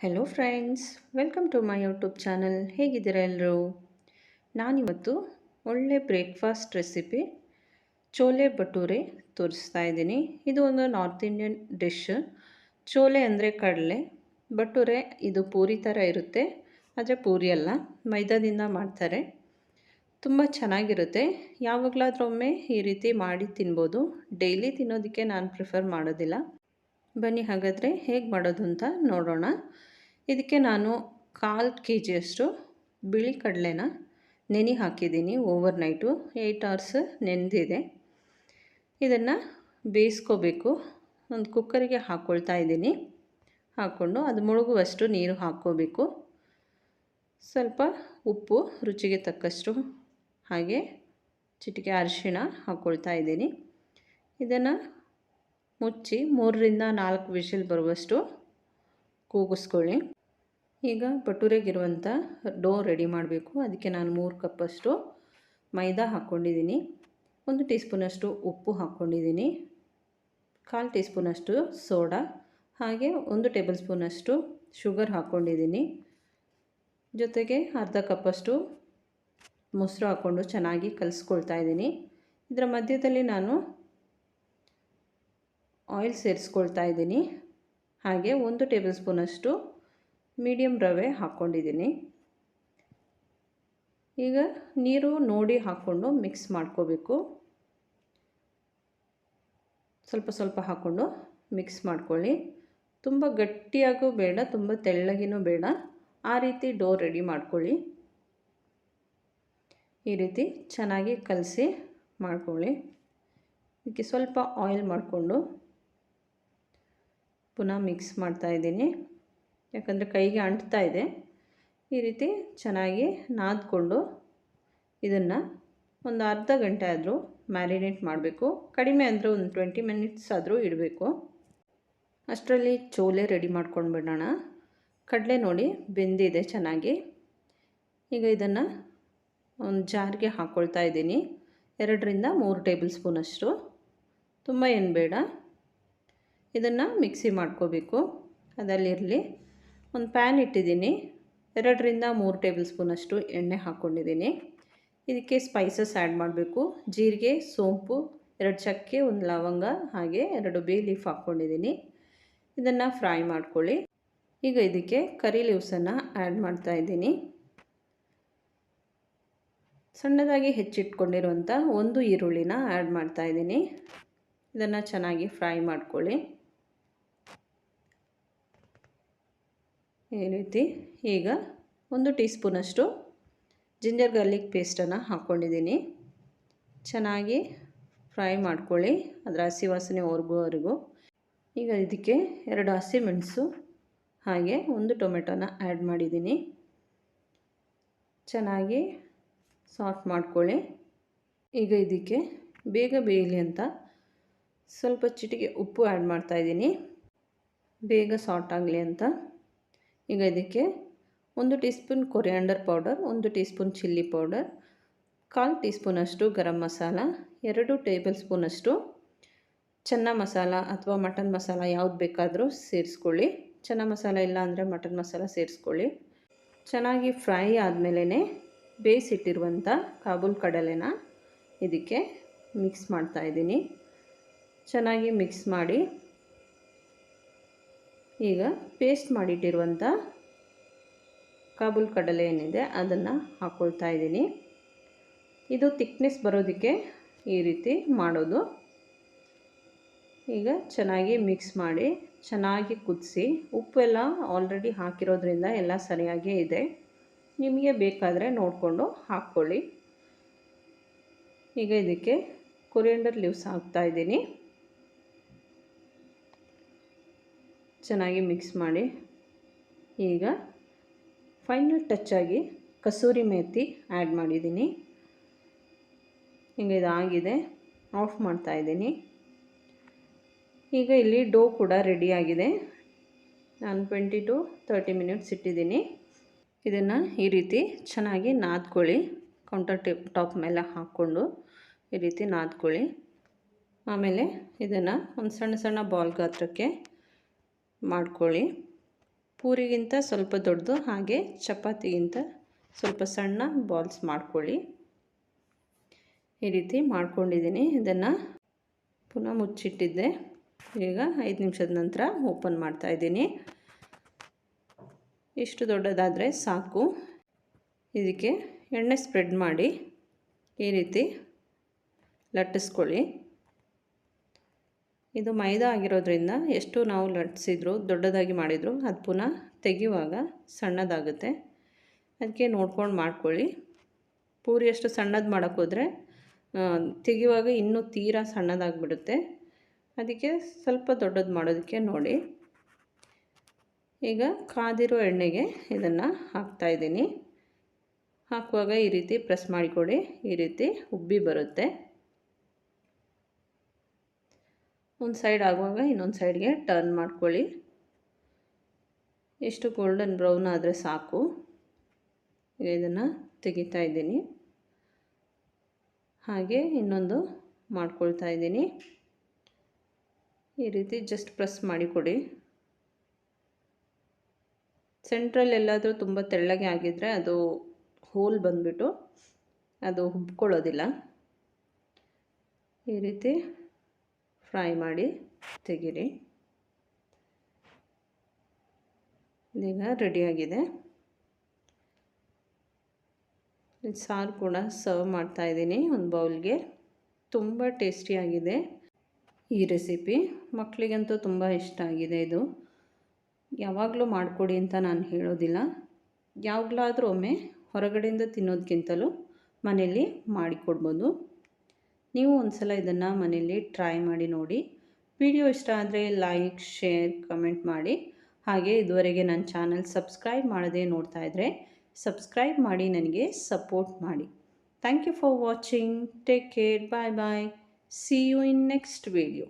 Hello friends, welcome to my YouTube channel. ಹೇಗಿದ್ದೀರಾ ಎಲ್ಲರೂ? ನಾನಿವತ್ತು ಒಳ್ಳೆ ಬ್ರೇಕ್ಫಾಸ್ಟ್ ರೆಸಿಪಿ ಚೋಲೆ ಭಟೂರೆ ತೋರಿಸ್ತಾ ಇದ್ದೀನಿ. ಇದು ಒಂದು ನಾರ್ತ್ ಇಂಡಿಯನ್ ಡಿಶ್. ಚೋಲೆ ಅಂದರೆ ಕಡಲೆ, ಭಟೂರೆ ಇದು ಪೂರಿ ಥರ ಇರುತ್ತೆ, ಆದರೆ ಪೂರಿ ಅಲ್ಲ, ಮೈದಾದಿಂದ ಮಾಡ್ತಾರೆ. ತುಂಬ ಚೆನ್ನಾಗಿರುತ್ತೆ. ಯಾವಾಗಲಾದ್ರೊಮ್ಮೆ ಈ ರೀತಿ ಮಾಡಿ ತಿನ್ಬೋದು. ಡೈಲಿ ತಿನ್ನೋದಕ್ಕೆ ನಾನು ಪ್ರಿಫರ್ ಮಾಡೋದಿಲ್ಲ. ಬನ್ನಿ ಹಾಗಾದರೆ ಹೇಗೆ ಮಾಡೋದು ಅಂತ ನೋಡೋಣ. ಇದಕ್ಕೆ ನಾನು 1/4 kg ಬಿಳಿ ಕಡಲೆನ ನೆನೆ ಹಾಕಿದ್ದೀನಿ. ಓವರ್ನೈಟು 8 hours ನೆನೆದಿದೆ. ಇದನ್ನು ಬೇಯಿಸ್ಕೋಬೇಕು. ಒಂದು ಕುಕ್ಕರಿಗೆ ಹಾಕ್ಕೊಳ್ತಾ ಇದ್ದೀನಿ. ಹಾಕ್ಕೊಂಡು ಅದು ಮುಳುಗುವಷ್ಟು ನೀರು ಹಾಕ್ಕೋಬೇಕು. ಸ್ವಲ್ಪ ಉಪ್ಪು ರುಚಿಗೆ ತಕ್ಕಷ್ಟು, ಹಾಗೆ ಚಿಟಿಕೆ ಅರಿಶಿಣ ಹಾಕ್ಕೊಳ್ತಾ ಇದ್ದೀನಿ. ಇದನ್ನು ಮುಚ್ಚಿ 3ರಿಂದ 4 ವಿಷಲ್ ಬರುವಷ್ಟು ಕೂಗಿಸ್ಕೊಳ್ಳಿ. ಈಗ ಭಟೂರೆಗಿರುವಂಥ ಡೋ ರೆಡಿ ಮಾಡಬೇಕು. ಅದಕ್ಕೆ ನಾನು 3 ಕಪ್ಪಷ್ಟು ಮೈದಾ ಹಾಕ್ಕೊಂಡಿದ್ದೀನಿ. 1 ಟೀ ಸ್ಪೂನಷ್ಟು ಉಪ್ಪು ಹಾಕ್ಕೊಂಡಿದ್ದೀನಿ. 1/4 ಟೀ ಸ್ಪೂನಷ್ಟು ಸೋಡಾ, ಹಾಗೆ 1 ಟೇಬಲ್ ಸ್ಪೂನಷ್ಟು ಶುಗರ್ ಹಾಕ್ಕೊಂಡಿದ್ದೀನಿ. ಜೊತೆಗೆ ಅರ್ಧ ಕಪ್ಪಷ್ಟು ಮೊಸರು ಹಾಕ್ಕೊಂಡು ಚೆನ್ನಾಗಿ ಕಲಿಸ್ಕೊಳ್ತಾ ಇದ್ದೀನಿ. ಇದರ ಮಧ್ಯದಲ್ಲಿ ನಾನು ಆಯಿಲ್ ಸೇರಿಸ್ಕೊಳ್ತಾ ಇದ್ದೀನಿ. ಹಾಗೆ 1 ಟೇಬಲ್ ಸ್ಪೂನಷ್ಟು ಮೀಡಿಯಮ್ ರವೆ ಹಾಕ್ಕೊಂಡಿದ್ದೀನಿ. ಈಗ ನೀರು ನೋಡಿ ಹಾಕ್ಕೊಂಡು ಮಿಕ್ಸ್ ಮಾಡ್ಕೋಬೇಕು. ಸ್ವಲ್ಪ ಸ್ವಲ್ಪ ಹಾಕ್ಕೊಂಡು ಮಿಕ್ಸ್ ಮಾಡ್ಕೊಳ್ಳಿ. ತುಂಬ ಗಟ್ಟಿಯಾಗೂ ಬೇಡ, ತುಂಬ ತೆಳ್ಳಗಿನೂ ಬೇಡ. ಆ ರೀತಿ ಡೋ ರೆಡಿ ಮಾಡ್ಕೊಳ್ಳಿ. ಈ ರೀತಿ ಚೆನ್ನಾಗಿ ಕಲಸಿ ಮಾಡ್ಕೊಳ್ಳಿ. ಇದಕ್ಕೆ ಸ್ವಲ್ಪ ಆಯಿಲ್ ಮಾಡಿಕೊಂಡು ಪುನಃ ಮಿಕ್ಸ್ ಮಾಡ್ತಾಯಿದ್ದೀನಿ, ಯಾಕಂದರೆ ಕೈಗೆ ಅಂಟ್ತಾ ಇದೆ. ಈ ರೀತಿ ಚೆನ್ನಾಗಿ ನಾದ್ಕೊಂಡು ಇದನ್ನು ಒಂದು ಅರ್ಧ ಗಂಟೆ ಆದರೂ ಮ್ಯಾರಿನೇಟ್ ಮಾಡಬೇಕು. ಕಡಿಮೆ ಅಂದರೆ ಒಂದು 20 ಮಿನಿಟ್ಸ್ ಆದರೂ ಇಡಬೇಕು. ಅಷ್ಟರಲ್ಲಿ ಚೋಲೆ ರೆಡಿ ಮಾಡ್ಕೊಂಡು ಬಿಡೋಣ. ಕಡಲೆ ನೋಡಿ ಬೆಂದಿದೆ ಚೆನ್ನಾಗಿ. ಈಗ ಇದನ್ನು ಒಂದು ಜಾರ್ಗೆ ಹಾಕ್ಕೊಳ್ತಾ ಇದ್ದೀನಿ. 2ರಿಂದ 3 ಟೇಬಲ್ ಸ್ಪೂನಷ್ಟು, ತುಂಬ ಏನು ಬೇಡ. ಇದನ್ನು ಮಿಕ್ಸಿ ಮಾಡ್ಕೋಬೇಕು. ಅದಲ್ಲಿರಲಿ. ಒಂದು ಪ್ಯಾನ್ ಇಟ್ಟಿದ್ದೀನಿ. 2ರಿಂದ 3 ಟೇಬಲ್ ಸ್ಪೂನಷ್ಟು ಎಣ್ಣೆ ಹಾಕ್ಕೊಂಡಿದ್ದೀನಿ. ಇದಕ್ಕೆ ಸ್ಪೈಸಸ್ ಆ್ಯಡ್ ಮಾಡಬೇಕು. ಜೀರಿಗೆ, ಸೋಂಪು, 2 ಚಕ್ಕೆ, 1 ಲವಂಗ, ಹಾಗೆ 2 ಬೇ ಲೀಫ್ ಹಾಕ್ಕೊಂಡಿದ್ದೀನಿ. ಇದನ್ನು ಫ್ರೈ ಮಾಡ್ಕೊಳ್ಳಿ. ಈಗ ಇದಕ್ಕೆ ಕರಿ ಲೀವ್ಸನ್ನು ಆ್ಯಡ್ ಮಾಡ್ತಾಯಿದ್ದೀನಿ. ಸಣ್ಣದಾಗಿ ಹೆಚ್ಚಿಟ್ಕೊಂಡಿರುವಂಥ 1 ಈರುಳ್ಳಿನ ಆ್ಯಡ್ ಮಾಡ್ತಾಯಿದ್ದೀನಿ. ಇದನ್ನು ಚೆನ್ನಾಗಿ ಫ್ರೈ ಮಾಡ್ಕೊಳ್ಳಿ. ಈ ರೀತಿ. ಈಗ 1 ಟೀ ಸ್ಪೂನಷ್ಟು ಜಿಂಜರ್ ಗಾರ್ಲಿಕ್ ಪೇಸ್ಟನ್ನು ಹಾಕ್ಕೊಂಡಿದ್ದೀನಿ. ಚೆನ್ನಾಗಿ ಫ್ರೈ ಮಾಡ್ಕೊಳ್ಳಿ, ಅದರ ಹಸಿ ವಾಸನೆ ಹೋಗುವವರೆಗೂ. ಈಗ ಇದಕ್ಕೆ 2 ಹಸಿಮೆಣಸು ಹಾಗೆ 1 ಟೊಮೆಟೊನ ಆ್ಯಡ್ ಮಾಡಿದ್ದೀನಿ. ಚೆನ್ನಾಗಿ ಸಾಟ್ ಮಾಡ್ಕೊಳ್ಳಿ. ಈಗ ಇದಕ್ಕೆ ಬೇಗ ಬೇಯಲಿ ಅಂತ ಸ್ವಲ್ಪ ಚಿಟಿಕೆ ಉಪ್ಪು ಆ್ಯಡ್ ಮಾಡ್ತಾಯಿದ್ದೀನಿ, ಬೇಗ ಸಾಟ್ ಆಗಲಿ ಅಂತ. ಈಗ ಇದಕ್ಕೆ 1 tea spoon coriander powder, 1 tea spoon chilli powder, 1/4 tea ಸ್ಪೂನಷ್ಟು ಗರಂ ಮಸಾಲ, 2 ಟೇಬಲ್ ಸ್ಪೂನಷ್ಟು ಚೆನ್ನ ಮಸಾಲ ಅಥವಾ ಮಟನ್ ಮಸಾಲ ಯಾವ್ದು ಬೇಕಾದರೂ ಸೇರಿಸ್ಕೊಳ್ಳಿ. ಚೆನ್ನ ಮಸಾಲ ಇಲ್ಲ ಅಂದರೆ ಮಟನ್ ಮಸಾಲ ಸೇರಿಸ್ಕೊಳ್ಳಿ. ಚೆನ್ನಾಗಿ ಫ್ರೈ ಆದಮೇಲೆ ಬೇಯಿಸಿಟ್ಟಿರುವಂಥ ಕಾಬೂಲ್ ಕಡಲೆನ ಇದಕ್ಕೆ ಮಿಕ್ಸ್ ಮಾಡ್ತಾಯಿದ್ದೀನಿ. ಚೆನ್ನಾಗಿ ಮಿಕ್ಸ್ ಮಾಡಿ ಈಗ ಪೇಸ್ಟ್ ಮಾಡಿಟ್ಟಿರುವಂಥ ಕಾಬೂಲ್ ಕಡಲೆ ಏನಿದೆ ಅದನ್ನು ಹಾಕ್ಕೊಳ್ತಾ ಇದ್ದೀನಿ. ಇದು ತಿಕ್ನೆಸ್ ಬರೋದಕ್ಕೆ ಈ ರೀತಿ ಮಾಡೋದು. ಈಗ ಚೆನ್ನಾಗಿ ಮಿಕ್ಸ್ ಮಾಡಿ ಚೆನ್ನಾಗಿ ಕುದಿಸಿ. ಉಪ್ಪೆಲ್ಲ ಆಲ್ರೆಡಿ ಹಾಕಿರೋದ್ರಿಂದ ಎಲ್ಲ ಸರಿಯಾಗೇ ಇದೆ. ನಿಮಗೆ ಬೇಕಾದರೆ ನೋಡಿಕೊಂಡು ಹಾಕ್ಕೊಳ್ಳಿ. ಈಗ ಇದಕ್ಕೆ ಕೊರಿಯಾಂಡರ್ ಲೀವ್ಸ್ ಹಾಕ್ತಾಯಿದ್ದೀನಿ. ಚೆನ್ನಾಗಿ ಮಿಕ್ಸ್ ಮಾಡಿ. ಈಗ ಫೈನಲ್ ಟಚ್ಚಾಗಿ ಕಸೂರಿ ಮೇಥಿ ಆ್ಯಡ್ ಮಾಡಿದ್ದೀನಿ. ಈಗ ಇದಾಗಿದೆ, ಆಫ್ ಮಾಡ್ತಾಯಿದ್ದೀನಿ. ಈಗ ಇಲ್ಲಿ ಡೋ ಕೂಡ ರೆಡಿಯಾಗಿದೆ. ನಾನು 20 to 30 ಮಿನಿಟ್ಸ್ ಇಟ್ಟಿದ್ದೀನಿ. ಇದನ್ನು ಈ ರೀತಿ ಚೆನ್ನಾಗಿ ನಾದ್ಕೊಳ್ಳಿ. ಕೌಂಟರ್ ಟಾಪ್ ಮೇಲೆ ಹಾಕ್ಕೊಂಡು ಈ ರೀತಿ ನಾದ್ಕೊಳ್ಳಿ. ಆಮೇಲೆ ಇದನ್ನು ಒಂದು ಸಣ್ಣ ಸಣ್ಣ ಬಾಲ್ ಗಾತ್ರಕ್ಕೆ ಮಾಡ್ಕೊಳ್ಳಿ. ಪೂರಿಗಿಂತ ಸ್ವಲ್ಪ ದೊಡ್ಡದು, ಹಾಗೆ ಚಪಾತಿಗಿಂತ ಸ್ವಲ್ಪ ಸಣ್ಣ ಬಾಲ್ಸ್ ಮಾಡ್ಕೊಳ್ಳಿ. ಈ ರೀತಿ ಮಾಡ್ಕೊಂಡಿದ್ದೀನಿ. ಇದನ್ನು ಪುನಃ ಮುಚ್ಚಿಟ್ಟಿದ್ದೆ. ಈಗ 5 ನಿಮಿಷದ ನಂತರ ಓಪನ್ ಮಾಡ್ತಾಯಿದ್ದೀನಿ. ಇಷ್ಟು ದೊಡ್ಡದಾದರೆ ಸಾಕು. ಇದಕ್ಕೆ ಎಣ್ಣೆ ಸ್ಪ್ರೆಡ್ ಮಾಡಿ ಈ ರೀತಿ ಲಟ್ಟಿಸ್ಕೊಳ್ಳಿ. ಇದು ಮೈದಾ ಆಗಿರೋದ್ರಿಂದ ಎಷ್ಟು ನಾವು ಲಟ್ಟಿಸಿದ್ರು, ದೊಡ್ಡದಾಗಿ ಮಾಡಿದ್ರು, ಅದು ಪುನಃ ತೆಗೆಯುವಾಗ ಸಣ್ಣದಾಗುತ್ತೆ. ಅದಕ್ಕೆ ನೋಡ್ಕೊಂಡು ಮಾಡ್ಕೊಳ್ಳಿ. ಪೂರಿ ಅಷ್ಟು ಸಣ್ಣದು ಮಾಡೋಕ್ಕೋದ್ರೆ ತೆಗೆಯುವಾಗ ಇನ್ನೂ ತೀರಾ ಸಣ್ಣದಾಗಿಬಿಡುತ್ತೆ. ಅದಕ್ಕೆ ಸ್ವಲ್ಪ ದೊಡ್ಡದು ಮಾಡೋದಕ್ಕೆ ನೋಡಿ. ಈಗ ಕಾದಿರೋ ಎಣ್ಣೆಗೆ ಇದನ್ನು ಹಾಕ್ತಾಯಿದ್ದೀನಿ. ಹಾಕುವಾಗ ಈ ರೀತಿ ಪ್ರೆಸ್ ಮಾಡಿಕೊಡಿ. ಈ ರೀತಿ ಉಬ್ಬಿ ಬರುತ್ತೆ. ಒಂದು ಸೈಡ್ ಆಗುವಾಗ ಇನ್ನೊಂದು ಸೈಡ್ಗೆ ಟರ್ನ್ ಮಾಡ್ಕೊಳ್ಳಿ. ಎಷ್ಟು ಗೋಲ್ಡನ್ ಬ್ರೌನ್ ಆದರೆ ಸಾಕು. ಈಗ ಇದನ್ನು ತೆಗಿತಾ ಇದ್ದೀನಿ. ಹಾಗೆ ಇನ್ನೊಂದು ಮಾಡ್ಕೊಳ್ತಾ ಇದ್ದೀನಿ. ಈ ರೀತಿ ಜಸ್ಟ್ ಪ್ರೆಸ್ ಮಾಡಿಕೊಡಿ. ಸೆಂಟ್ರಲ್ಲಿ ಎಲ್ಲಾದರೂ ತುಂಬ ತೆಳ್ಳಗೆ ಆಗಿದ್ದರೆ ಅದು ಹೋಲ್ ಬಂದುಬಿಟ್ಟು ಅದು ಹುಬ್ಕೊಳ್ಳೋದಿಲ್ಲ. ಈ ರೀತಿ ಫ್ರೈ ಮಾಡಿ ತೆಗೀರಿ. ಇದೀಗ ರೆಡಿಯಾಗಿದೆ. ಸಾರು ಕೂಡ ಸರ್ವ್ ಮಾಡ್ತಾಯಿದ್ದೀನಿ ಒಂದು ಬೌಲ್ಗೆ. ತುಂಬ ಟೇಸ್ಟಿಯಾಗಿದೆ ಈ ರೆಸಿಪಿ. ಮಕ್ಕಳಿಗಂತೂ ತುಂಬ ಇಷ್ಟ ಆಗಿದೆ ಇದು. ಯಾವಾಗಲೂ ಮಾಡಿಕೊಡಿ ಅಂತ ನಾನು ಹೇಳೋದಿಲ್ಲ. ಯಾವಾಗಲಾದರೂ ಒಮ್ಮೆ ಹೊರಗಡೆಯಿಂದ ತಿನ್ನೋದಕ್ಕಿಂತಲೂ ಮನೆಯಲ್ಲಿ ಮಾಡಿಕೊಡ್ಬೋದು. ನೀವು ಒಂದು ಸಲ ಇದನ್ನು ಮನೆಯಲ್ಲಿ ಟ್ರೈ ಮಾಡಿ ನೋಡಿ. ವಿಡಿಯೋ ಇಷ್ಟ ಆದರೆ ಲೈಕ್, ಶೇರ್, ಕಮೆಂಟ್ ಮಾಡಿ. ಹಾಗೆ ಇದುವರೆಗೆ ನನ್ನ ಚಾನಲ್ ಸಬ್ಸ್ಕ್ರೈಬ್ ಮಾಡದೆ ನೋಡ್ತಾ ಇದ್ದರೆ ಸಬ್ಸ್ಕ್ರೈಬ್ ಮಾಡಿ ನನಗೆ ಸಪೋರ್ಟ್ ಮಾಡಿ. Thank you for watching. Take care. Bye bye. See you in next video.